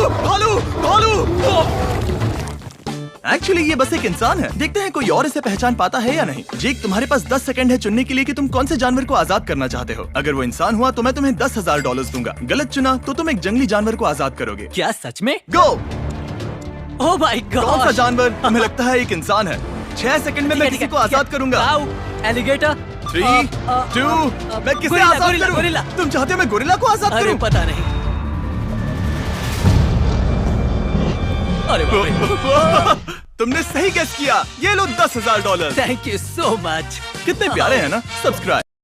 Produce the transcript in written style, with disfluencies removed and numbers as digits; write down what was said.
भालू भालू। एक्चुअली ये बस एक इंसान है। देखते हैं कोई और इसे पहचान पाता है या नहीं। जेक, तुम्हारे पास 10 सेकंड है चुनने के लिए कि तुम कौन से जानवर को आजाद करना चाहते हो। अगर वो इंसान हुआ तो मैं तुम्हें $10,000 दूंगा। गलत चुना तो तुम एक जंगली जानवर को आजाद करोगे। क्या सच में? गो। Oh my God! कौन सा जानवर? हमें लगता है एक इंसान है। 6 सेकंड में मैं किसी को आजाद करूंगा। एलिगेटर। 3, 2, मैं किसे आजाद करूं? गोरिल्ला। तुम चाहते हो मैं गोरिल्ला को आजाद अरे करूं? पता नहीं। अरे बाप रे। तुमने सही गेस किया। ये लो $10,000। Thank you so much. कितने प्यारे हैं ना। सब्सक्राइब।